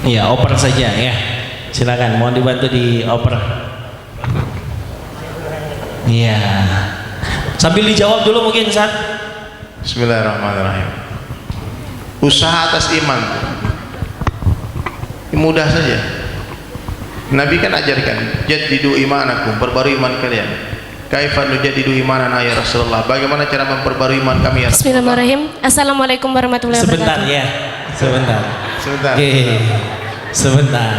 Iya, oper saja ya. Silakan, mohon dibantu di oper. Iya. Sambil dijawab dulu mungkin Ustaz. Bismillahirrahmanirrahim. Usaha atas iman mudah saja. Nabi kan ajarkan, jaddidu imanakum, perbarui iman kalian. Kaifa nujaddidu imanana ya Rasulullah? Bagaimana cara memperbarui iman kami ya Rasulullah? Bismillahirrahmanirrahim. Assalamualaikum warahmatullahi Sebentar wabarakatuh. ya. Sebentar. Sebentar. Oke. Sebentar.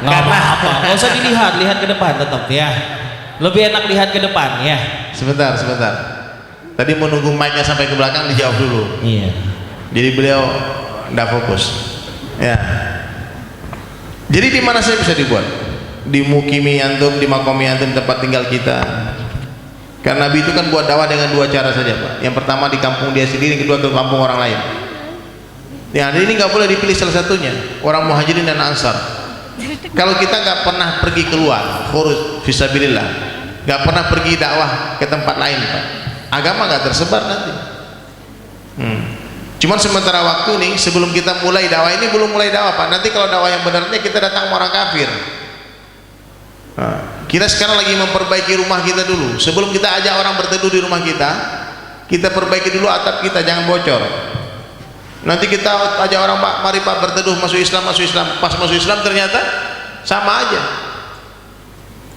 Nggak apa-apa. Nggak usah dilihat, lihat ke depan tetap ya. Lebih enak lihat ke depan ya. Sebentar. Tadi menunggu mic-nya sampai ke belakang dijawab dulu. Iya. Jadi beliau tidak fokus. Ya. Jadi di mana saya bisa dibuat? Di mukimi antum, di makomi antum, tempat tinggal kita. Karena Nabi itu kan buat dakwah dengan dua cara saja, Pak. Yang pertama di kampung dia sendiri, yang kedua ke kampung orang lain. Yang ini nggak boleh dipilih salah satunya. Orang muhajirin dan ansar. Kalau kita nggak pernah pergi keluar, khuruj fisabilillah, nggak pernah pergi dakwah ke tempat lain, Pak, agama nggak tersebar nanti. Cuman sementara waktu nih, sebelum kita mulai dakwah ini belum mulai dakwah, Pak. Nanti kalau dakwah yang benarnya kita datang sama orang kafir. Kita sekarang lagi memperbaiki rumah kita dulu. Sebelum kita ajak orang berteduh di rumah kita perbaiki dulu atap kita, jangan bocor. Nanti kita ajak orang, Pak, mari Pak berteduh, masuk Islam. Pas masuk Islam ternyata sama aja.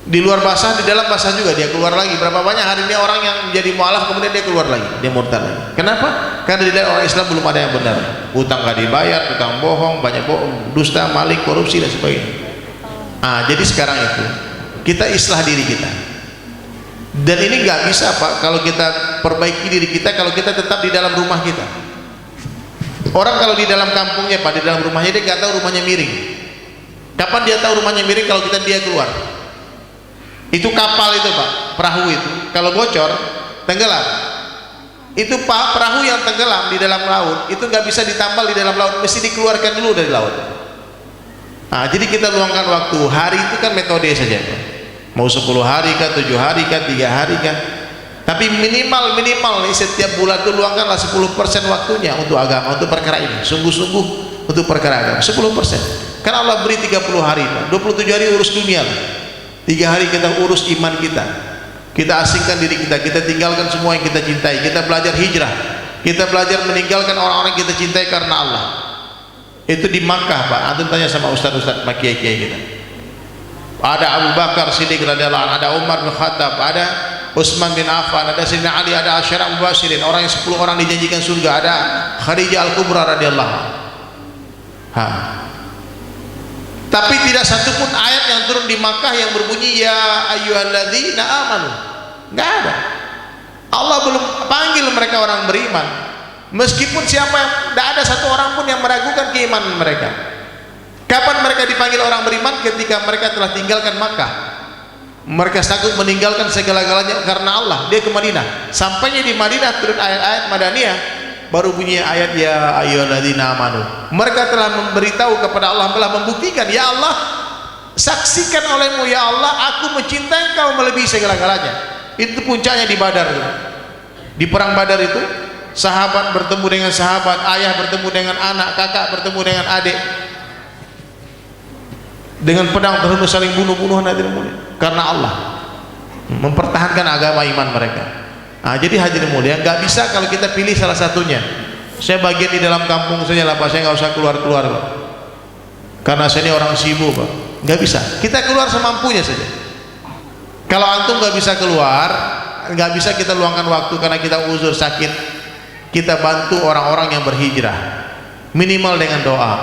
Di luar basah, di dalam basah juga, dia keluar lagi. Berapa banyak hari ini orang yang menjadi mualaf kemudian dia keluar lagi, dia murtad lagi. Kenapa? Karena di dalam orang Islam belum ada yang benar. Utang nggak dibayar, utang bohong, banyak bohong, dusta, maling, korupsi dan sebagainya. Jadi sekarang itu kita islah diri kita. Dan ini nggak bisa, Pak, kalau kita perbaiki diri kita kalau kita tetap di dalam rumah kita. Orang kalau di dalam kampungnya, Pak, di dalam rumahnya dia nggak tahu rumahnya miring. Kapan dia tahu rumahnya miring? Kalau dia keluar. Itu kapal itu, Pak, perahu itu kalau bocor tenggelam. Itu, Pak, perahu yang tenggelam di dalam laut itu nggak bisa ditambal di dalam laut, mesti dikeluarkan dulu dari laut. Jadi kita luangkan waktu. Hari itu kan metode saja, Pak. Mau 10 hari kah, 7 hari kah, 3 hari kah, tapi minimal setiap bulan itu luangkanlah 10% waktunya untuk agama, untuk perkara ini, sungguh-sungguh untuk perkara agama. 10%. Karena Allah beri 30 hari, Pak. 27 hari urus dunia, 3 hari kita urus iman kita. Kita asingkan diri kita, kita tinggalkan semua yang kita cintai, kita belajar hijrah, kita belajar meninggalkan orang-orang yang kita cintai karena Allah. Itu di Makkah, Pak. Antum tanya sama ustaz-ustaz kiai-kiai kita. Ada Abu Bakar Siddiq radhiyallahu anhu, ada Umar bin Khattab, ada Utsman bin Affan, ada Sayyidina Ali, ada Asyara Mubasyirin, orang yang 10 orang dijanjikan surga, ada Khadijah Al-Kubra radhiyallahu anha. Tapi tidak satupun ayat yang turun di Makkah yang berbunyi ya ayyuhalladzina amanu. Enggak ada. Allah belum panggil mereka orang beriman. Meskipun siapa yang, tidak ada satu orang pun yang meragukan keimanan mereka. Kapan mereka dipanggil orang beriman? Ketika mereka telah tinggalkan Makkah. Mereka takut meninggalkan segala-galanya karena Allah. Dia ke Madinah. Sampainya di Madinah turun ayat-ayat Madaniyah, baru bunyi ayat ya ayyuhalladzina amanu. Mereka telah memberitahu kepada Allah, telah membuktikan, ya Allah, saksikan olehmu ya Allah, aku mencintai kau melebihi segala-galanya. Itu puncaknya di Badar. Di perang Badar itu sahabat bertemu dengan sahabat, ayah bertemu dengan anak, kakak bertemu dengan adik, dengan pedang terhunus saling bunuh-bunuhan karena Allah mempertahankan agama iman mereka. Jadi hadirin mulia, nggak bisa kalau kita pilih salah satunya. Saya bagian di dalam kampung saja lah, Pak, saya nggak usah keluar-keluar, Pak, karena saya ini orang sibuk, Pak. Nggak bisa, kita keluar semampunya saja. Kalau antum nggak bisa keluar, nggak bisa kita luangkan waktu karena kita uzur sakit, kita bantu orang-orang yang berhijrah minimal dengan doa.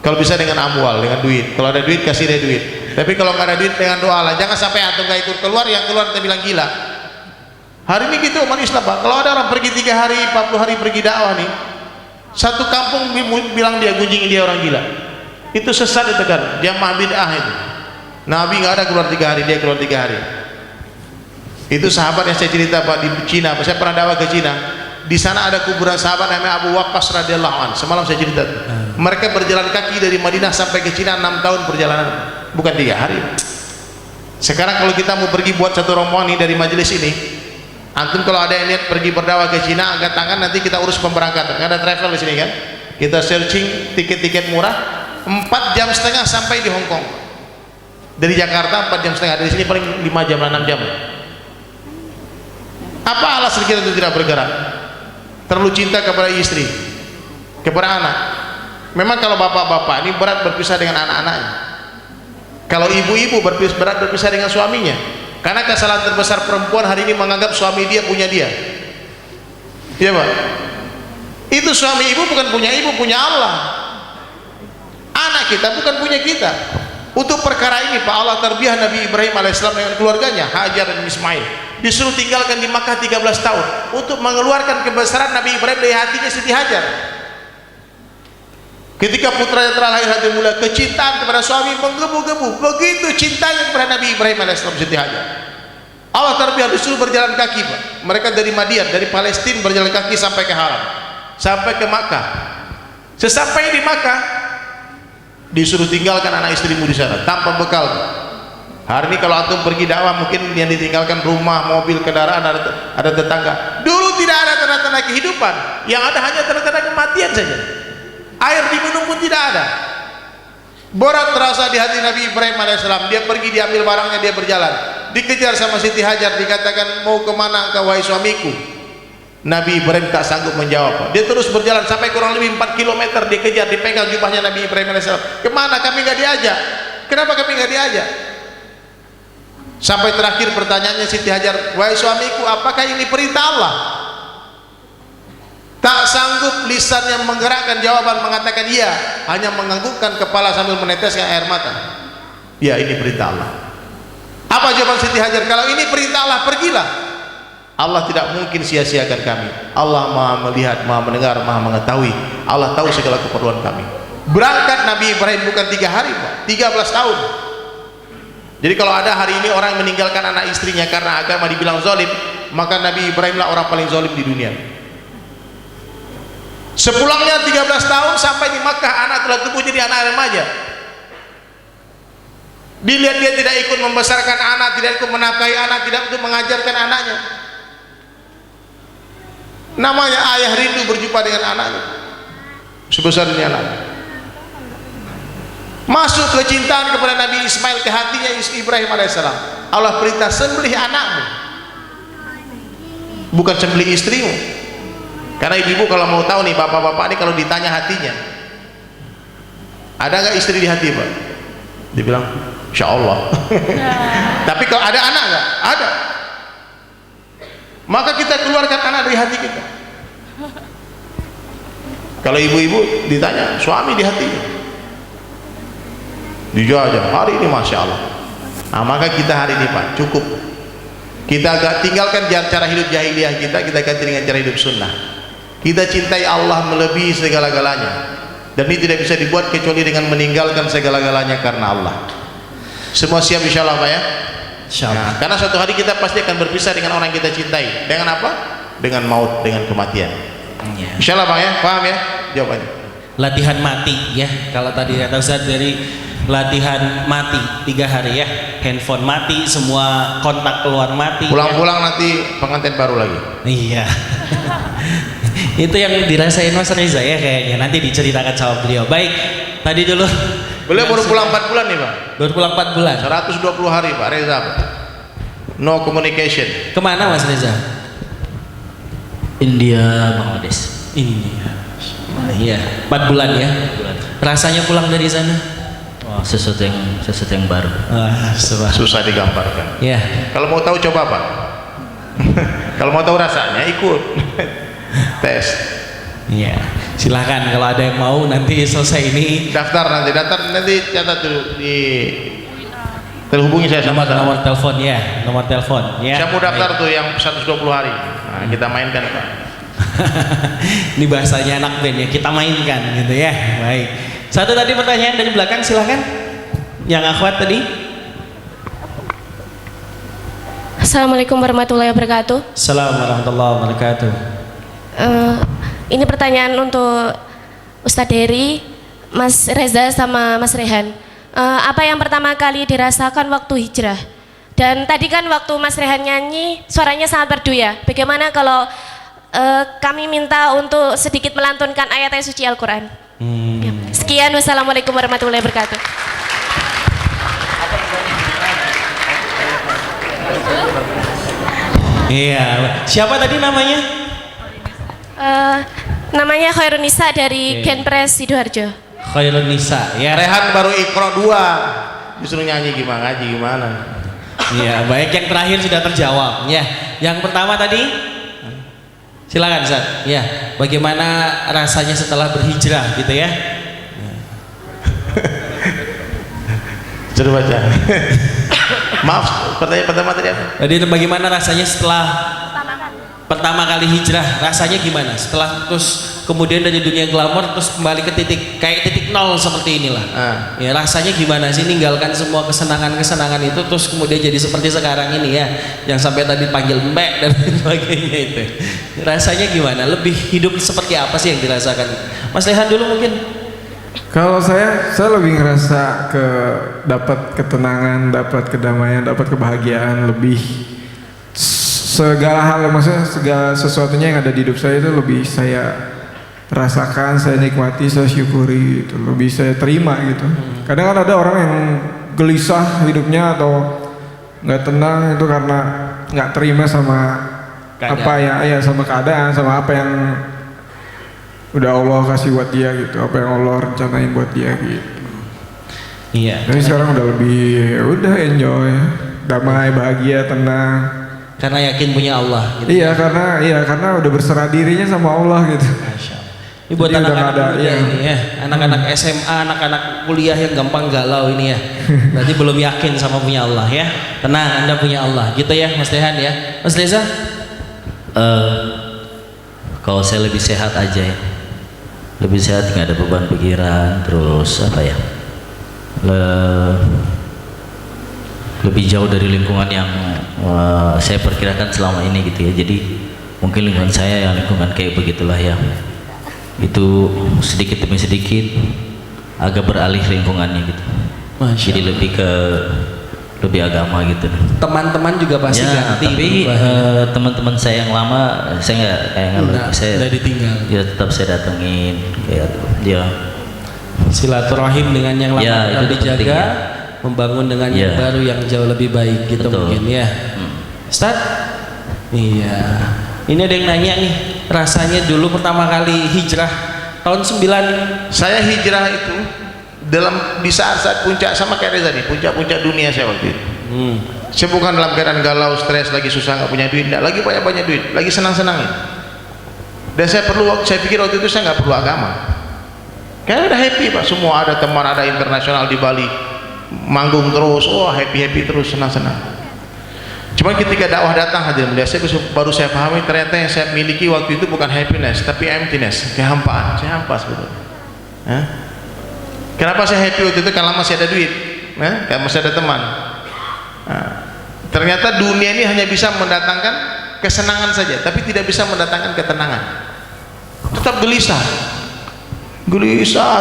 Kalau bisa dengan amwal, dengan duit. Kalau ada duit kasih dia duit. Tapi kalau nggak ada duit dengan doa lah. Jangan sampai antum nggak ikut keluar, yang keluar kita bilang gila. Hari ini gitu umat Islam, Pak. Kalau ada orang pergi 3 hari, 40 hari pergi dakwah nih, satu kampung bilang dia gunjing, dia orang gila. Itu sesat itu kan, jamaah bid'ah itu. Nabi nggak ada keluar 3 hari, dia keluar 3 hari. Itu sahabat yang saya cerita, Pak, di Cina. Saya pernah dakwah ke Cina. Di sana ada kuburan sahabat namanya Abu Waqqas radhiyallahu anhu. Semalam saya cerita. Mereka berjalan kaki dari Madinah sampai ke Cina 6 tahun perjalanan, bukan 3 hari. Sekarang kalau kita mau pergi buat satu rombongan nih dari majelis ini, antum kalau ada yang niat pergi berdakwah ke Cina, angkat tangan, nanti kita urus pemberangkatan. Ada travel di sini kan? Kita searching tiket-tiket murah, 4,5 jam sampai di Hong Kong. Dari Jakarta 4,5 jam, dari sini paling 5 jam 6 jam. Apa alasan kita itu tidak bergerak? Terlalu cinta kepada istri, kepada anak. Memang kalau bapak-bapak ini berat berpisah dengan anak-anaknya. Kalau ibu-ibu berat berpisah dengan suaminya. Karena kesalahan terbesar perempuan hari ini menganggap suami dia punya dia. Iya Pak? Itu suami ibu bukan punya ibu, punya Allah. Anak kita bukan punya kita. Untuk perkara ini Pak, Allah terbiah Nabi Ibrahim alaihissalam dengan keluarganya Hajar dan Ismail disuruh tinggalkan di Makkah 13 tahun untuk mengeluarkan kebesaran Nabi Ibrahim dari hatinya Siti Hajar. Ketika putranya telah lahir hati mulai kecintaan kepada suami menggebu-gebu, begitu cintanya kepada Nabi Ibrahim alaihissalam Siti Hajar. Allah terbiah disuruh berjalan kaki Pak. Mereka dari Madian, dari Palestina berjalan kaki sampai ke Haram, sampai ke Makkah. Sesampai di Makkah disuruh tinggalkan anak istrimu di sana tanpa bekal. Hari ini kalau antum pergi dakwah mungkin yang ditinggalkan rumah, mobil, kendaraan, ada tetangga. Dulu tidak ada tanda-tanda kehidupan, yang ada hanya tanda-tanda kematian saja. Air diminum pun tidak ada. Berat terasa di hati Nabi Ibrahim alaihissalam. Dia pergi, diambil barangnya, dia berjalan. Dikejar sama Siti Hajar, dikatakan mau kemana engkau wahai suamiku? Nabi Ibrahim tak sanggup menjawab. Dia terus berjalan sampai kurang lebih 4 km. Dikejar, dipegang jubahnya Nabi Ibrahim alaihissalam. Kemana kami nggak diajak? Kenapa kami nggak diajak? Sampai terakhir pertanyaannya Siti Hajar, wahai suamiku, apakah ini perintah Allah? Tak sanggup lisan yang menggerakkan jawaban mengatakan iya, hanya menganggukkan kepala sambil meneteskan air mata. Ya, ini perintah Allah. Apa jawaban Siti Hajar? Kalau ini perintah Allah, pergilah. Allah tidak mungkin sia-siakan kami. Allah Maha melihat, Maha mendengar, Maha mengetahui. Allah tahu segala keperluan kami. Berangkat Nabi Ibrahim bukan 3 hari Pak, 13 tahun. Jadi kalau ada hari ini orang meninggalkan anak istrinya karena agama dibilang zalim, maka Nabi Ibrahim lah orang paling zalim di dunia. Sepulangnya 13 tahun sampai di Makkah, anak telah tumbuh jadi anak remaja. Dilihat dia tidak ikut membesarkan anak, tidak ikut menafkahi anak, tidak ikut mengajarkan anaknya. Namanya ayah rindu berjumpa dengan anaknya. Sebesar ini anaknya. Masuk kecintaan kepada Nabi Ismail ke hatinya Ibrahim alaihissalam. Allah perintah sembelih anakmu, bukan sembelih istrimu. Karena ibu-ibu kalau mau tahu nih, bapak-bapak ini kalau ditanya hatinya, ada nggak istri di hati Pak? Dibilang insya Allah. Tapi kalau ada anak nggak? Ada. Maka kita keluarkan anak dari hati kita. Kalau ibu-ibu ditanya suami di hatinya, dijajah hari ini masya Allah. Nah, maka kita hari ini Pak cukup, kita agak tinggalkan cara hidup jahiliyah kita ganti dengan cara hidup sunnah. Kita cintai Allah melebihi segala-galanya, dan ini tidak bisa dibuat kecuali dengan meninggalkan segala-galanya karena Allah. Semua siap insya Allah Pak ya? Insya Allah. Nah, karena suatu hari kita pasti akan berpisah dengan orang yang kita cintai. Dengan apa? Dengan maut, dengan kematian. Ya. Insya Allah Pak ya? Paham ya? Jawabannya Latihan mati ya. Kalau tadi kata Ustaz dari latihan mati 3 hari ya, handphone mati, semua kontak keluar mati. Pulang-pulang ya. Nanti pengantin baru lagi. Iya. Itu yang dirasain Mas Reza ya kayaknya, nanti diceritakan sama beliau. Baik, tadi dulu beliau baru pulang 4 bulan nih Pak. Baru pulang 4 bulan 120 hari Pak Reza Pak. No communication. Kemana Mas Reza? India, Bangladesh. India. Iya, 4 bulan ya. Rasanya pulang dari sana? Wah, sesuatu yang baru. Susah digambarkan. Ya. Kalau mau tahu coba Pak. Kalau mau tahu rasanya ikut tes. Iya. Silahkan kalau ada yang mau nanti selesai ini daftar nanti catat dulu di terhubungi saya sama nomor telepon ya, nomor telepon ya. Saya mau daftar tuh yang 120 hari. Nah, kita mainkan Pak. Ini bahasanya anak band ya, kita mainkan gitu ya. Baik. Satu tadi pertanyaan dari belakang, silahkan. Yang akhwat tadi. Assalamualaikum warahmatullahi wabarakatuh. Assalamualaikum warahmatullahi wabarakatuh. Ini pertanyaan untuk Ustadz Dery, Mas Reza sama Mas Rehan. Apa yang pertama kali dirasakan waktu hijrah? Dan tadi kan waktu Mas Rehan nyanyi suaranya sangat merdu ya. Bagaimana kalau kami minta untuk sedikit melantunkan ayat-ayat suci Al-Quran? Ya. Sekian. Sekian, wassalamualaikum warahmatullahi wabarakatuh. Iya, siapa tadi namanya? Namanya Khairunisa dari Genpres Sidoarjo. Khairun Nisa ya. Rehan baru Iqra 2 disuruh nyanyi gimana, ngaji gimana. Iya, baik, yang terakhir sudah terjawab ya. Yang pertama tadi silakan Ustaz. Ya, bagaimana rasanya setelah berhijrah gitu ya? Suruh baca. Maaf, pertanyaan pertama tadi apa? Jadi bagaimana rasanya setelah pertama kali hijrah, rasanya gimana? Setelah terus kemudian dari dunia glamor terus kembali ke titik nol seperti inilah. Ya, rasanya gimana sih ninggalkan semua kesenangan-kesenangan itu terus kemudian jadi seperti sekarang ini ya, yang sampai tadi panggil mbak dan sebagainya itu. Rasanya gimana? Lebih hidup seperti apa sih yang dirasakan? Mas Lehan dulu mungkin. Kalau saya lebih ngerasa dapat ketenangan, dapat kedamaian, dapat kebahagiaan, lebih segala hal, maksudnya segala sesuatunya yang ada di hidup saya itu lebih saya rasakan, saya nikmati, saya syukuri gitu, lebih saya terima gitu. Kadang kan ada orang yang gelisah hidupnya atau nggak tenang itu karena nggak terima sama keadaan. Apa ya sama keadaan, sama apa yang udah Allah kasih buat dia gitu, apa yang Allah rencanain buat dia gitu. Iya. Tapi sekarang udah lebih, udah enjoy, damai, bahagia, tenang. Karena yakin punya Allah. Gitu. Iya, karena udah berserah dirinya sama Allah gitu. Masya Allah. Ini buat Jadi anak-anak muda iya. ini ya, anak-anak SMA, anak-anak kuliah yang gampang galau ini ya. Berarti belum yakin sama punya Allah ya. Tenang, Anda punya Allah, gitu ya, Mas Dehan ya. Mas Reza? Kalau saya lebih sehat aja ya, lebih sehat, nggak ada beban pikiran, terus apa ya, lebih jauh dari lingkungan yang saya perkirakan selama ini gitu ya. Jadi mungkin lingkungan saya yang lingkungan kayak begitulah ya, itu sedikit demi sedikit agak beralih lingkungannya gitu. Jadi lebih agama gitu. Teman-teman juga pasti ya, ganti. Tapi teman-teman saya yang lama saya nggak saya udah ditinggal. Ya tetap saya datengin kayak dia. Silaturahim dengan yang lama Ya, tetap itu dijaga, penting, ya. membangun dengan yang Ya. baru yang jauh lebih baik gitu. Betul. Mungkin ya. Ustaz? Iya. Ini ada yang nanya nih, rasanya dulu pertama kali hijrah tahun 9. Saya hijrah itu di saat-saat puncak, sama kayak Reza nih, puncak-puncak dunia saya waktu itu. Saya bukan dalam keadaan galau, stres, lagi susah, nggak punya duit, nggak, lagi banyak-banyak duit, lagi senang-senangnya. Dan saya pikir waktu itu saya nggak perlu agama, karena udah happy Pak, semua ada teman, ada internasional di Bali, manggung terus, happy terus, senang-senang. Cuman ketika dakwah datang hadir mulia, baru saya pahami ternyata yang saya miliki waktu itu bukan happiness, tapi emptiness, kehampaan. Saya hampa sebetulnya. Kenapa saya happy waktu itu? Karena masih ada duit, karena masih ada teman. Ternyata dunia ini hanya bisa mendatangkan kesenangan saja, tapi tidak bisa mendatangkan ketenangan. Tetap gelisah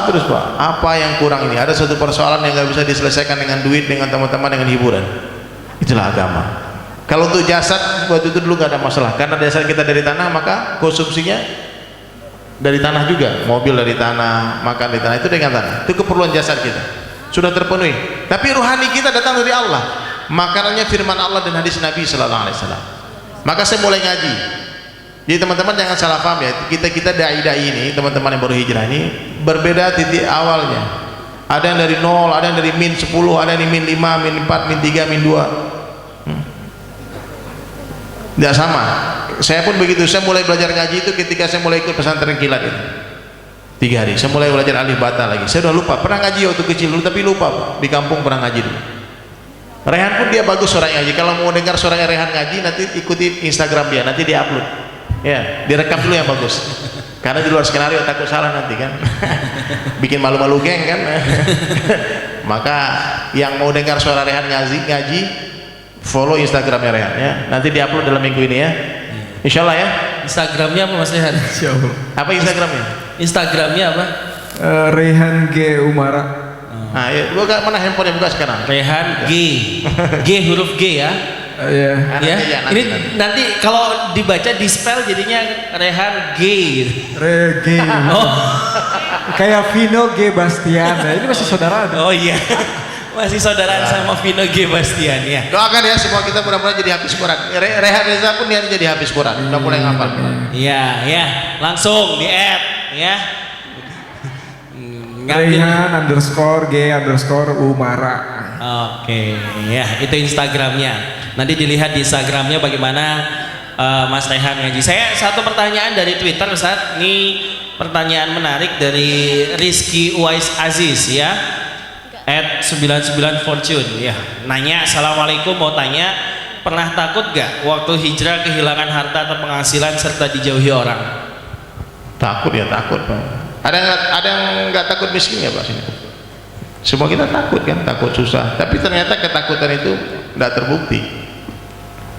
terus Pak. Apa yang kurang ini? Ada satu persoalan yang nggak bisa diselesaikan dengan duit, dengan teman-teman, dengan hiburan. Itulah agama. Kalau untuk jasad waktu itu dulu nggak ada masalah, karena dasar kita dari tanah, maka konsumsinya dari tanah juga, mobil dari tanah, makan dari tanah, itu dengan tanah, itu keperluan jasad kita sudah terpenuhi. Tapi rohani kita datang dari Allah, makanannya firman Allah dan hadis Nabi Sallallahu Alaihi Wasallam. Maka saya mulai ngaji. Jadi teman-teman jangan salah paham ya, kita dai-dai ini, teman-teman yang baru hijrah ini berbeda titik awalnya. Ada yang dari 0, ada yang dari min 10, ada yang dari min 5, min 4, min 3, min 2. Tidak sama. Saya pun begitu, saya mulai belajar ngaji itu ketika saya mulai ikut pesantren kilat itu 3 hari, saya mulai belajar alif bata lagi. Saya udah lupa, pernah ngaji waktu kecil dulu, tapi lupa di kampung pernah ngaji dulu. Rehan pun dia bagus suara ngaji. Kalau mau dengar suaranya Rehan ngaji, nanti ikuti Instagram dia, nanti dia upload ya, direkam dulu yang bagus, karena di luar skenario takut salah nanti kan. Bikin malu-malu geng kan. Maka yang mau dengar suara Rehan ngaji follow Instagramnya Rehan ya, nanti diupload dalam minggu ini ya, insyaallah ya. Instagramnya apa Mas Rehan? Insyaallah. Apa Instagramnya? Instagramnya apa? Rehan G Umara. Nah, ya, buka mana handphonenya, buka sekarang. Rehan G huruf G ya. Iya. Ya, nanti. ini nanti kalau dibaca di spell jadinya Rehan G. Rege. Oh, Kayak Vino G Bastian. Nah, ini masih saudara. oh iya. Masih saudaraan sama Vino G Bastian ya. Doakan ya semua kita mudah-mudahan jadi habis Quran. Rehan Reza pun dia jadi habis Quran. Udah mulai ngapal. Iya, ya. Langsung di add ya. Ngambil. Rehan_G_Umara. Oke, ya itu Instagramnya. Nanti dilihat di Instagramnya bagaimana Mas Rehan ngaji. Saya satu pertanyaan dari Twitter, Ustaz. Ini pertanyaan menarik dari Rizky Uwais Aziz ya. @99fortune ya. Nanya, Assalamualaikum, mau tanya, pernah takut gak waktu hijrah kehilangan harta atau penghasilan serta dijauhi orang? Takut ya takut Pak. Ada yang nggak takut miskin ya Pak sini? Semua kita takut kan, takut susah. Tapi ternyata ketakutan itu tidak terbukti.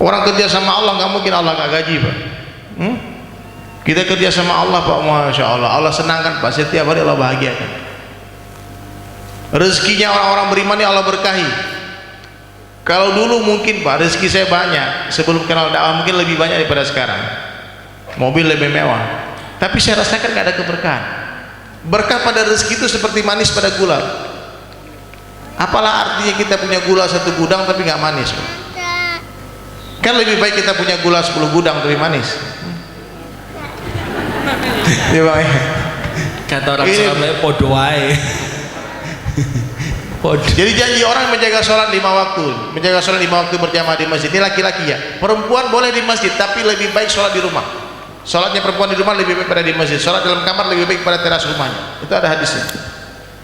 Orang kerja sama Allah nggak mungkin Allah nggak gaji Pak. Kita kerja sama Allah Pak, masya Allah. Allah senangkan Pak. Setiap hari Allah bahagiakan. Rezekinya orang-orang beriman ini Allah berkahi. Kalau dulu mungkin Pak rezeki saya banyak, sebelum kenal dakwah mungkin lebih banyak daripada sekarang. Mobil lebih mewah. Tapi saya rasakan nggak ada keberkahan. Berkah pada rezeki itu seperti manis pada gula. Apalah artinya kita punya gula 1 gudang tapi nggak manis? Kan lebih baik kita punya gula 10 gudang tapi manis. Iya Bang. Kata orang Surabaya podo wae. Jadi janji orang menjaga sholat 5 waktu, menjaga sholat 5 waktu berjamaah di masjid. Ini laki-laki ya. Perempuan boleh di masjid, tapi lebih baik sholat di rumah. Sholatnya perempuan di rumah lebih baik pada di masjid. Sholat dalam kamar lebih baik pada teras rumahnya. Itu ada hadisnya.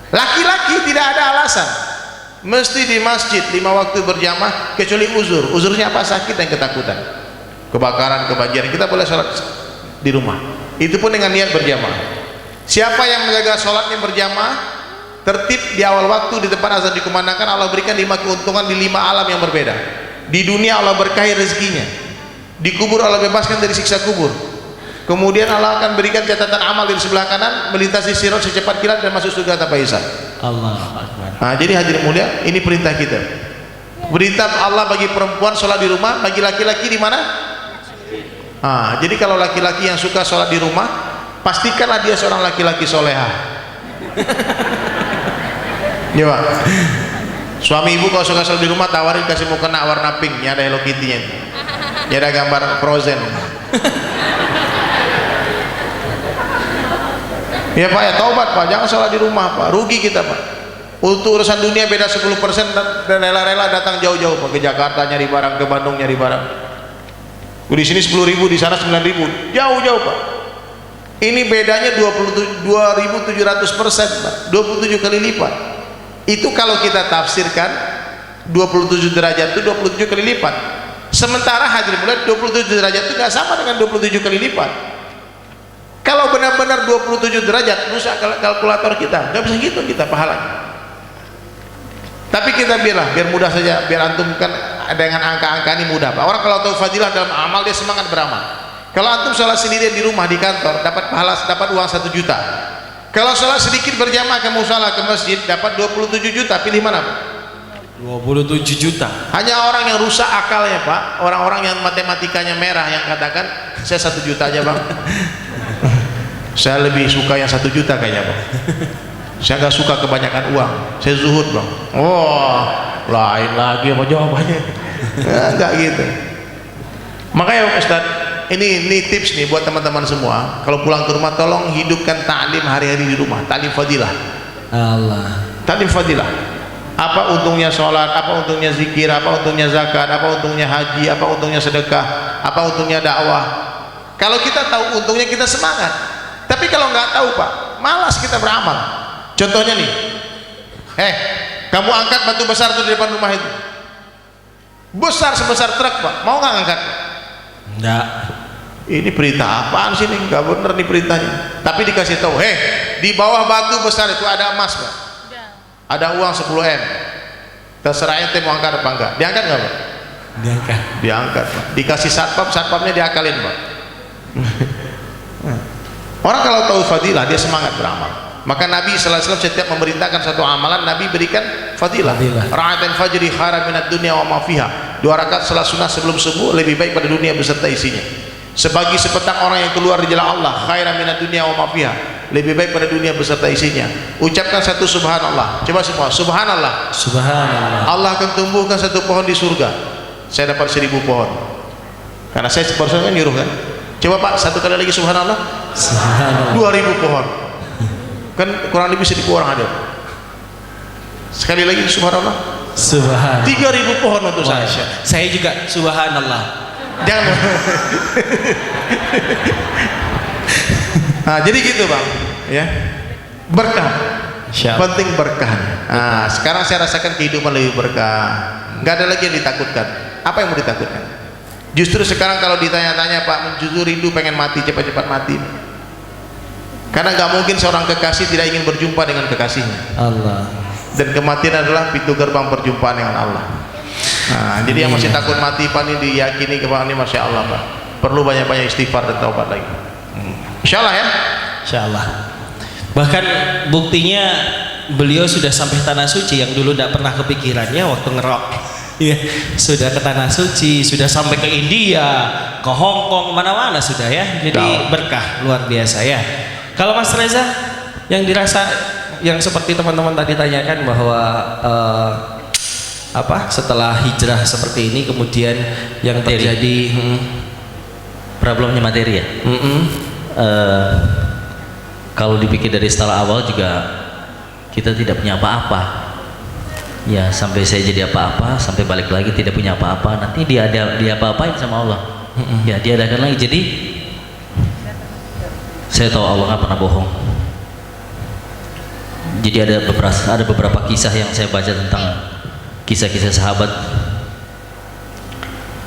Laki-laki tidak ada alasan mesti di masjid 5 waktu berjamaah kecuali uzur. Uzurnya apa? Sakit dan ketakutan, kebakaran, kebanjiran. Kita boleh sholat di rumah. Itu pun dengan niat berjamaah. Siapa yang menjaga sholatnya berjamaah tertib di awal waktu di depan azan dikumandangkan, Allah berikan 5 keuntungan di 5 alam yang berbeda. Di dunia Allah berkahi rezekinya, di kubur Allah bebaskan dari siksa kubur, kemudian Allah akan berikan catatan amal di sebelah kanan, melintasi sirat secepat kilat dan masuk surga tanpa hisab. Allah Akbar. Nah, jadi hadirin mulia, ini perintah kita. Perintah Allah bagi perempuan sholat di rumah, bagi laki-laki di mana? Nah, jadi kalau laki-laki yang suka sholat di rumah, pastikanlah dia seorang laki-laki soleha. Ya Pak. Suami ibu kalau suka sholat di rumah tawarin kasih mukena warna pink, ya ada Hello Kitty-nya, ya ada gambar Frozen. Ya Pak ya, taubat Pak, jangan sholat di rumah Pak, rugi kita Pak. Untuk urusan dunia beda 10% dan rela-rela datang jauh-jauh Pak, ke Jakarta nyari barang, ke Bandung nyari barang. Di sini 10.000, di sana 9.000, jauh-jauh Pak. Ini bedanya 2.700% Pak, 27 kali lipat. Itu kalau kita tafsirkan 27 derajat itu 27 kali lipat. Sementara hadirin mulia 27 derajat itu nggak sama dengan 27 kali lipat. Kalau benar-benar 27 derajat rusak kalkulator kita, nggak bisa gitu kita pahalanya. Tapi kita biar mudah saja, biar antum kan dengan angka-angka ini mudah Pak. Orang kalau tahu fadilah dalam amal dia semangat beramal. Kalau antum sholat sendirian di rumah, di kantor, dapat pahala, dapat uang 1 juta. Kalau sholat sedikit berjamaah ke musola, ke masjid, dapat 27 juta. Pilih mana Pak? 27 juta. Hanya orang yang rusak akalnya Pak, orang-orang yang matematikanya merah yang katakan saya 1 juta aja Bang. Saya lebih suka yang 1 juta kayaknya Bang. Saya nggak suka kebanyakan uang, saya zuhud Bang. Oh, lain lagi apa jawabannya? Enggak gitu. Makanya Ustaz, ini tips nih buat teman-teman semua. Kalau pulang ke rumah tolong hidupkan ta'lim hari-hari di rumah, ta'lim fadilah. Allah. Ta'lim fadilah. Apa untungnya sholat, apa untungnya zikir, apa untungnya zakat, apa untungnya haji, apa untungnya sedekah, apa untungnya dakwah. Kalau kita tahu untungnya kita semangat. Tapi kalau nggak tahu Pak, malas kita beramal. Contohnya nih, kamu angkat batu besar itu di depan rumah itu, besar sebesar truk Pak, mau nggak ngangkat? Enggak. Ini perintah apaan sih nih? Nggak bener nih perintahnya. Tapi dikasih tahu, di bawah batu besar itu ada emas Pak, ada uang 10 M. Terserah ente mau angkat apa enggak? Diangkat nggak Pak? Diangkat. Diangkat Pak. Dikasih satpamnya diakalin Pak. Orang kalau tahu fadilah dia semangat beramal. Maka Nabi sallallahu alaihi wasallam setiap memerintahkan satu amalan Nabi berikan fadilah. Ra'atul fajri khairan minad dunya wa ma fiha. 2 rakaat salat sunnah sebelum subuh lebih baik pada dunia beserta isinya. Sebagi sepetang orang yang keluar di jalan Allah khairan minad dunya wa ma fiha, lebih baik pada dunia beserta isinya. Ucapkan satu subhanallah. Coba semua subhanallah. Subhanallah. Allah akan tumbuhkan satu pohon di surga. Saya dapat 1000 pohon. Karena saya barusan kan nyuruh kan. Coba Pak, satu kali lagi subhanallah. Subhanallah. 2000 pohon. Kan kurang lebih 1000 orang ada. Sekali lagi subhanallah. Subhanallah. 3000 pohon untuk saya. Saya juga subhanallah. Jangan. Nah, jadi gitu Bang, ya. Berkah. Penting berkah. Nah, sekarang saya rasakan kehidupan lebih berkah. Nggak ada lagi yang ditakutkan. Apa yang mau ditakutkan? Justru sekarang kalau ditanya-tanya Pak, justru rindu pengen mati, cepat-cepat mati. Karena nggak mungkin seorang kekasih tidak ingin berjumpa dengan kekasihnya. Allah. Dan kematian adalah pintu gerbang perjumpaan dengan Allah. Nah, jadi yang masih takut mati Pak ini diyakini kepada ini, masya Allah Pak. Perlu banyak-banyak istighfar dan taubat lagi. Insya Allah ya. Insya Allah. Bahkan buktinya beliau sudah sampai tanah suci yang dulu tidak pernah kepikirannya waktu ngerok. Ya, sudah ke tanah suci, sudah sampai ke India, ke Hong Kong, mana-mana sudah ya. Jadi berkah luar biasa ya. Kalau Mas Reza yang dirasa yang seperti teman-teman tadi tanyakan bahwa setelah hijrah seperti ini kemudian yang terjadi problemnya materi ya. Kalau dipikir dari setelah awal juga kita tidak punya apa-apa ya, sampai saya jadi apa-apa, sampai balik lagi tidak punya apa-apa, nanti dia apa-apain sama Allah. Ya dia adakan lagi. Jadi saya tahu Allah nggak pernah bohong. Jadi ada beberapa kisah yang saya baca tentang kisah-kisah sahabat,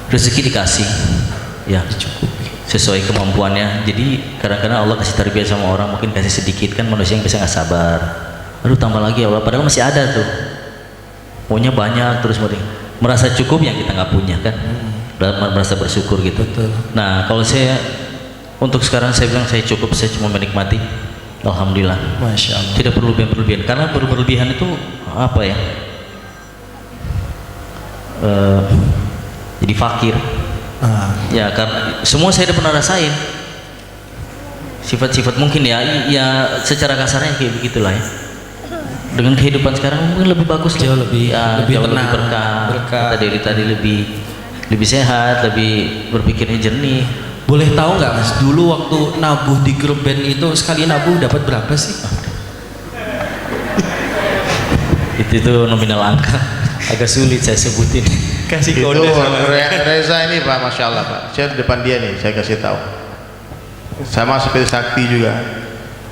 rezeki dikasih ya sesuai kemampuannya. Jadi kadang-kadang Allah kasih tarbiyah sama orang, mungkin kasih sedikit, kan manusia yang bisa nggak sabar, aduh tambah lagi ya Allah, padahal masih ada tuh, maunya banyak terus, merasa cukup yang kita nggak punya kan, merasa bersyukur gitu. Betul. Nah kalau saya untuk sekarang saya bilang saya cukup, saya cuma menikmati, alhamdulillah. Masya Allah. Tidak perlu berlebihan, karena berlebihan itu apa ya, jadi fakir. Ya karena semua saya udah pernah rasain sifat-sifat mungkin ya secara kasarnya kayak begitulah ya. Dengan kehidupan sekarang mungkin lebih bagus, jauh lebih ya, lebih jauh tenang, lebih berkah. berkah. Tadi lebih sehat, lebih berpikirnya jernih. Boleh tahu nggak Mas, dulu waktu nabuh di grup band itu sekali nabuh dapat berapa sih? itu nominal angka agak sulit saya sebutin. Kasih Itu kode sama Reza ini Pak, masya Allah Pak. Saya di depan dia nih, saya kasih tahu. Sama seperti Sakti juga.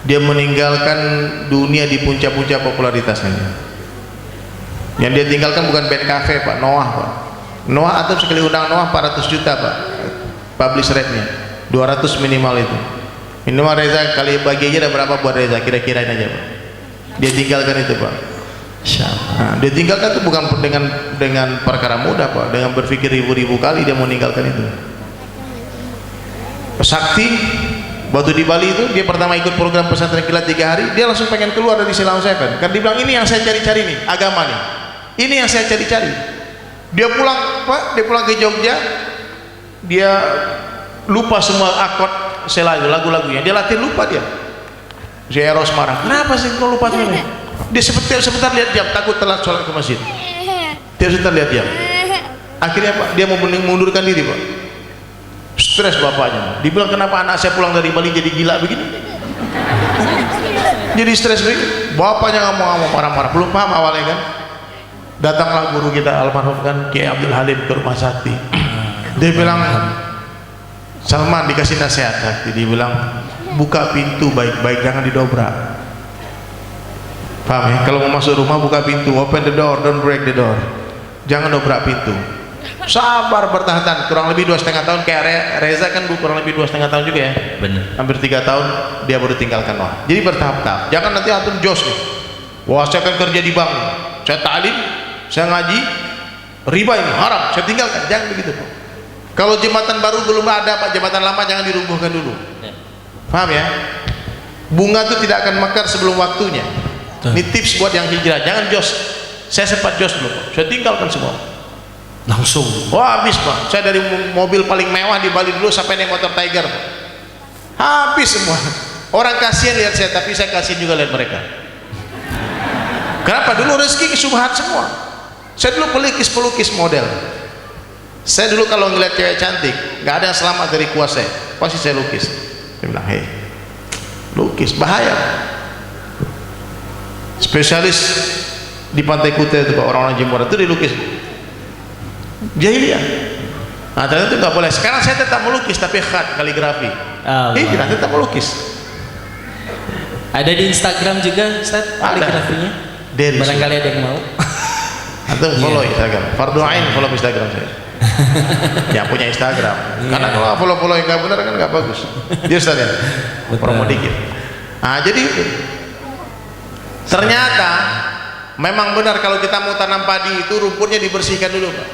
Dia meninggalkan dunia di puncak-puncak popularitasnya. Yang dia tinggalkan bukan band cafe Pak, Noah Pak. Noah atau sekali undang Noah 400 juta Pak. Publish rate-nya 200 minimal itu. Minimal Reza kali bagi aja ada berapa buat Reza, kira-kirain aja Pak. Dia tinggalkan itu Pak. Nah, dia tinggalkan itu bukan dengan perkara mudah Pak, dengan berpikir ribu-ribu kali dia meninggalkan itu. Sakti waktu di Bali itu dia pertama ikut program pesantren kilat 3 hari, dia langsung pengen keluar dari Silang Seven. Kan dia bilang ini yang saya cari-cari nih, agama nih. Ini yang saya cari-cari. Dia pulang Pak, dia pulang ke Jogja, dia lupa semua akord selalu lagu-lagunya, dia latih lupa dia. Saya Eros marah, kenapa sih kau lupa semua? Dia sebentar lihat jam, takut telat sholat ke masjid. Dia sebentar lihat jam. Akhirnya Pak, dia mau mundurkan diri Pak. Stres bapaknya. Dibilang kenapa anak saya pulang dari Bali jadi gila begini? Jadi stres begini. Bapaknya ngomong marah-marah. Belum paham awalnya kan. Datanglah guru kita almarhum kan Kiai Abdul Halim ke rumah Sakti. Dia bilang, Salman dikasih nasihat Sakti. Dia bilang, buka pintu baik-baik, jangan didobrak. Paham ya? Kalau mau masuk rumah buka pintu, open the door, don't break the door. Jangan dobrak pintu. Sabar bertahan, kurang lebih 2,5 tahun. Kayak Reza kan kurang lebih 2,5 tahun juga ya. Benar. Hampir 3 tahun dia baru tinggalkan Noah. Jadi bertahap-tahap. Jangan nanti antum jos nih. Wah saya akan kerja di bank, saya ta'lim, saya ngaji, riba ini haram, saya tinggalkan. Jangan begitu Pak. Kalau jembatan baru belum ada Pak, jembatan lama jangan dirubuhkan dulu. Paham ya? Bunga itu tidak akan mekar sebelum waktunya. Ini tips buat yang hijrah, jangan jos. Saya sempat jos dulu, saya tinggalkan semua. Langsung. Wah habis Pak, saya dari mobil paling mewah di Bali dulu sampai naik motor Tiger Pak. Habis semua. Orang kasihan lihat saya, tapi saya kasihan juga lihat mereka. Kenapa? Dulu rezeki subhat semua. Saya dulu pelukis model. Saya dulu kalau ngeliat cewek cantik, nggak ada yang selamat dari kuasa saya, pasti saya lukis. Dia bilang, hei, lukis bahaya. Spesialis di Pantai Kuta itu Pak, orang-orang Jember itu dilukis. Jahiliyah. Nah, ternyata itu nggak boleh. Sekarang saya tetap melukis, tapi khat, kaligrafi. Kita tetap melukis. Ada di Instagram juga, Ustaz, kaligrafinya. Barangkali ada yang mau. Atau follow Instagram. Fardu ain follow Instagram saya. Yang punya Instagram. Karena kalau follow yang nggak benar kan nggak bagus. Dia Ustaz ya. Promo dikit. Nah, jadi ternyata memang benar kalau kita mau tanam padi itu rumputnya dibersihkan dulu Pak.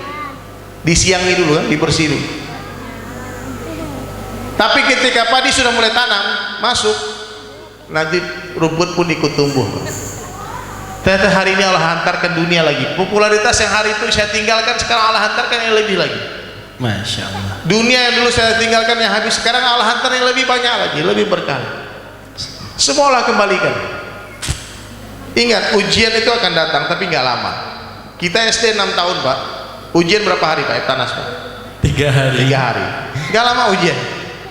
Disiangi dulu kan, dibersih dulu. Tapi ketika padi sudah mulai tanam, masuk, nanti rumput pun ikut tumbuh Pak. Ternyata hari ini Allah hantarkan dunia lagi. Popularitas yang hari itu saya tinggalkan, sekarang Allah hantarkan yang lebih lagi. Masya Allah. Dunia yang dulu saya tinggalkan yang habis, sekarang Allah hantar yang lebih banyak lagi, lebih berkah. Semua Allah kembalikan. Ingat, ujian itu akan datang, tapi nggak lama. Kita SD 6 tahun Pak. Ujian berapa hari Pak? Eptanas Pak? 3 hari. 3 hari. Nggak lama ujian.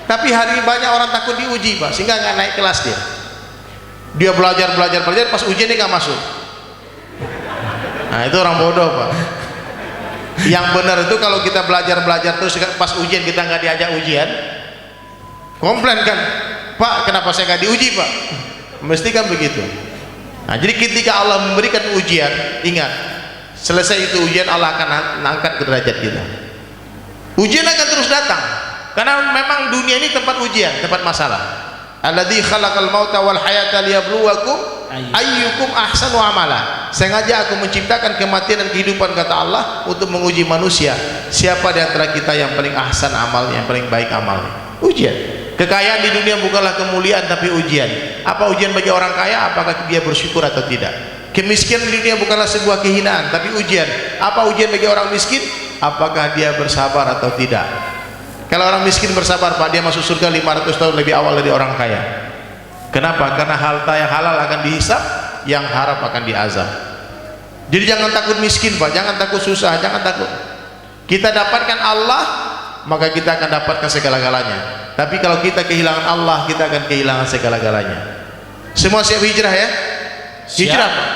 Tapi hari ini banyak orang takut diuji Pak, sehingga nggak naik kelas dia. Dia belajar, pas ujian dia nggak masuk. Nah itu orang bodoh Pak. Yang benar itu kalau kita belajar terus pas ujian kita nggak diajak ujian, komplain kan, Pak kenapa saya nggak diuji Pak? Mesti kan begitu. Nah jadi ketika Allah memberikan ujian, ingat selesai itu ujian Allah akan angkat derajat kita. Ujian akan terus datang karena memang dunia ini tempat ujian, tempat masalah. Alladzi khalaqal mauta wal hayata liyabluwakum ayyukum ahsanu amala. Sengaja aku menciptakan kematian dan kehidupan kata Allah untuk menguji manusia. Siapa di antara kita yang paling ahsan amalnya, yang paling baik amalnya? Ujian. Kekayaan di dunia bukanlah kemuliaan tapi ujian. Apa ujian bagi orang kaya? Apakah dia bersyukur atau tidak? Kemiskinan di dunia bukanlah sebuah kehinaan tapi ujian. Apa ujian bagi orang miskin? Apakah dia bersabar atau tidak? Kalau orang miskin bersabar Pak, dia masuk surga 500 tahun lebih awal dari orang kaya. Kenapa? Karena harta yang halal akan dihisab, yang haram akan diazab. Jadi jangan takut miskin Pak, jangan takut susah, jangan takut. Kita dapatkan Allah, maka kita akan dapatkan segala-galanya. Tapi kalau kita kehilangan Allah, kita akan kehilangan segala-galanya. Semua siap hijrah ya? Hijrah Pak.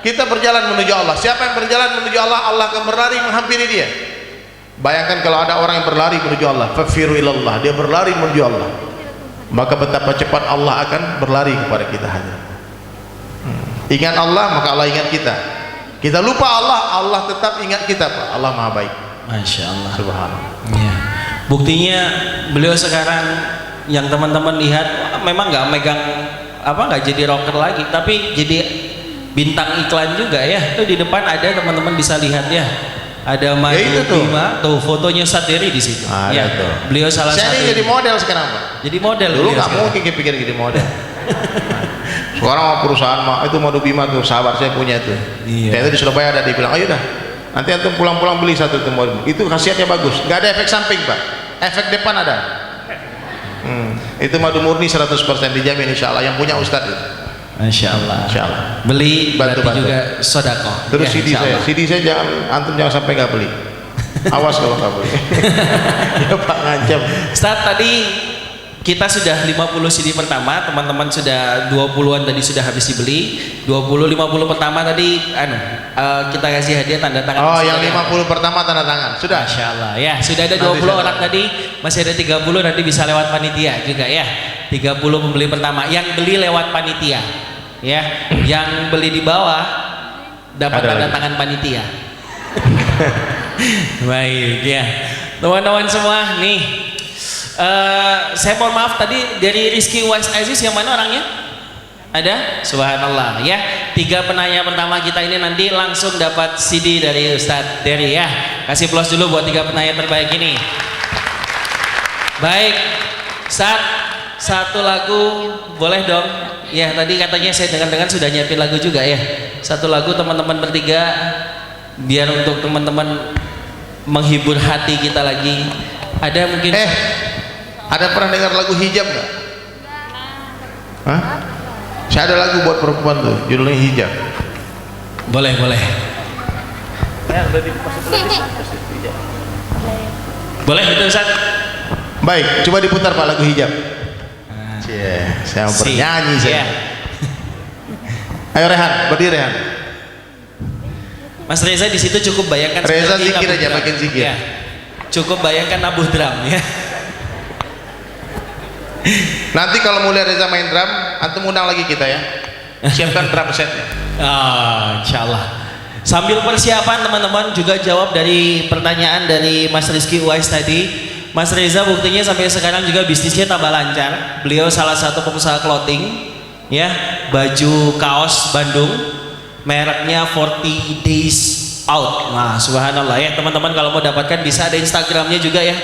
Kita berjalan menuju Allah. Siapa yang berjalan menuju Allah, Allah akan berlari menghampiri dia. Bayangkan kalau ada orang yang berlari menuju Allah, fafiru ilallah, dia berlari menuju Allah, maka betapa cepat Allah akan berlari kepada kita hanya. Ingat Allah, maka Allah ingat kita. Kita lupa Allah, Allah tetap ingat kita Pak. Allah Maha baik. Masya Allah. Subhanallah. Ya. Buktinya beliau sekarang yang teman-teman lihat memang nggak megang nggak jadi rocker lagi, tapi jadi bintang iklan juga ya. Itu di depan ada teman-teman bisa lihat ya. Ada Madu Bima, tuh fotonya Ustaz Dery di situ. Ya, tuh. Beliau salah satu. Saya ini jadi model sekarang Pak. Jadi model. Dulu nggak mungkin kepikir jadi model. Sekarang perusahaan itu Madu Bima tuh sahabat saya punya tuh. Iya. Saya itu di Surabaya ada dibilang, ayo dah, nanti antum pulang-pulang beli satu tuh Madu. Itu khasiatnya bagus, nggak ada efek samping Pak. Efek depan ada. Itu madu murni 100% dijamin insya Allah yang punya Ustadz itu. Masya Allah. Insya Allah. Beli bantu juga sodako. Terus ya, CD saya jangan, antum jangan sampai nggak beli. Awas kalau nggak beli. Ya Pak ngancam. Ustaz tadi kita sudah 50 CD pertama, teman-teman sudah 20-an tadi sudah habis dibeli. 50 pertama tadi kita kasih hadiah tanda tangan. Oh, yang 50 pertama tanda tangan. Sudah. Masya Allah. Ya, sudah ada 20 orang tadi, masih ada 30 nanti bisa lewat panitia juga ya. 30 pembeli pertama yang beli lewat panitia. Ya, yang beli di bawah dapat tanda tangan panitia. Baik ya. Teman-teman semua nih. Saya mohon maaf tadi dari Rizky Wise Aziz yang mana orangnya? Ada? Subhanallah ya. 3 penanya pertama kita ini nanti langsung dapat CD dari Ustadz Dery ya. Kasih plus dulu buat 3 penanya terbaik ini. Baik, satu lagu boleh dong. Ya tadi katanya saya dengar-dengar sudah nyiapin lagu juga ya. Satu lagu teman-teman bertiga biar untuk teman-teman menghibur hati kita lagi. Ada mungkin ada pernah dengar lagu Hijab nggak? Hah? Saya ada lagu buat perempuan tuh, judulnya Hijab. boleh boleh itu Ustaz. Baik, coba diputar Pak lagu Hijab. Saya mau bernyanyi saya. Ayo Rehan, berdiri Rehan. Mas Reza di situ cukup bayangkan Reza seperti zikir nabuh aja, drum. makin zikir. Ya. Cukup bayangkan nabuh drum ya. Nanti kalau mau lihat Reza main drum, antum undang lagi kita ya. Siapkan drum setnya. Insyaallah. Sambil persiapan teman-teman juga jawab dari pertanyaan dari Mas Rizky Uwais tadi. Mas Reza buktinya sampai sekarang juga bisnisnya tambah lancar. Beliau salah satu pengusaha clothing ya, baju kaos Bandung, mereknya 40 Days Out. Nah, subhanallah ya teman-teman, kalau mau dapatkan bisa ada Instagramnya juga ya,